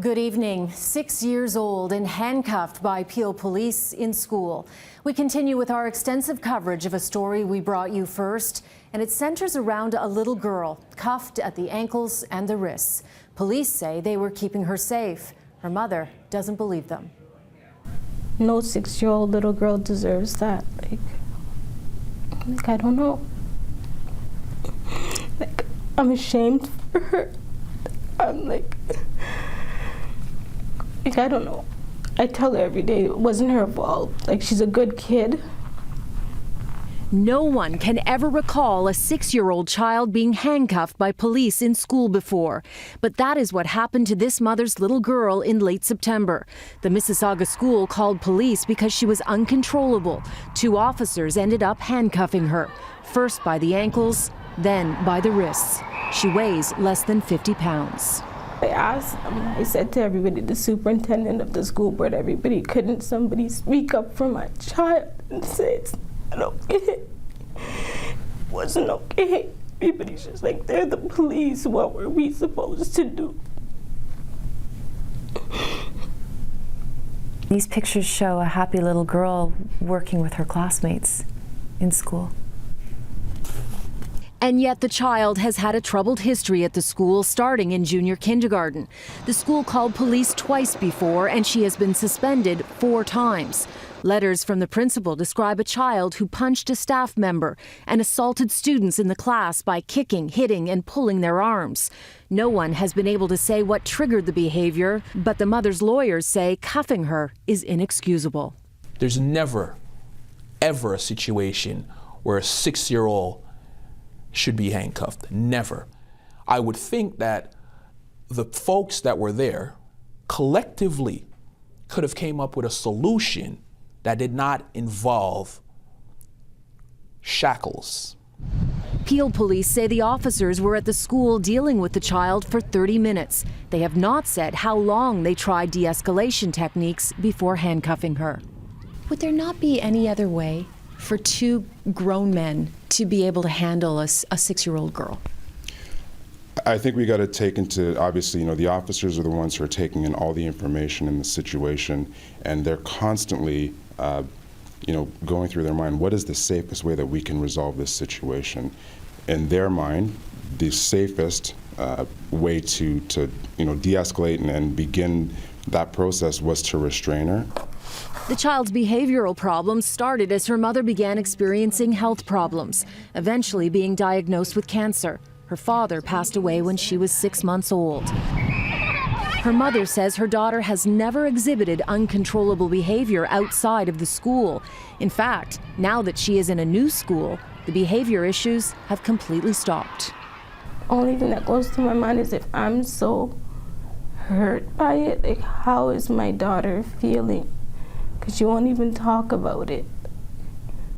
Good evening. 6 years old and handcuffed by Peel police in school. We continue with our extensive coverage of a story we brought you first, and it centers around a little girl cuffed at the ankles and the wrists. Police say they were keeping her safe. Her mother doesn't believe them. No 6-year-old little girl deserves that. Like I don't know. Like, I'm ashamed for her. I'm like, I don't know. I tell her every day it wasn't her fault. Like, she's a good kid. No one can ever recall a 6-year-old child being handcuffed by police in school before. But that is what happened to this mother's little girl in late September. The Mississauga school called police because she was uncontrollable. 2 officers ended up handcuffing her, first by the ankles, then by the wrists. She weighs less than 50 pounds. I said to everybody, the superintendent of the school board, everybody, couldn't somebody speak up for my child and say it's not okay? It wasn't okay. Everybody's just like, they're the police. What were we supposed to do? These pictures show a happy little girl working with her classmates in school. And yet the child has had a troubled history at the school starting in junior kindergarten. The school called police twice before, and she has been suspended 4 times. Letters from the principal describe a child who punched a staff member and assaulted students in the class by kicking, hitting, and pulling their arms. No one has been able to say what triggered the behavior, but the mother's lawyers say cuffing her is inexcusable. There's never, ever a situation where a 6-year-old should be handcuffed. Never. I would think that the folks that were there collectively could have came up with a solution that did not involve shackles. Peel police say the officers were at the school dealing with the child for 30 minutes. They have not said how long they tried de-escalation techniques before handcuffing her. Would there not be any other way for 2 grown men to be able to handle a 6-year-old girl? I think we got to take into, obviously, the officers are the ones who are taking in all the information in the situation, and they're constantly, going through their mind, what is the safest way that we can resolve this situation? In their mind, the safest way to de-escalate and begin that process was to restrain her. The child's behavioral problems started as her mother began experiencing health problems, eventually being diagnosed with cancer. Her father passed away when she was 6 months old. Her mother says her daughter has never exhibited uncontrollable behavior outside of the school. In fact, now that she is in a new school, the behavior issues have completely stopped. Only thing that goes to my mind is if I'm so hurt by it, like, how is my daughter feeling? Because she won't even talk about it.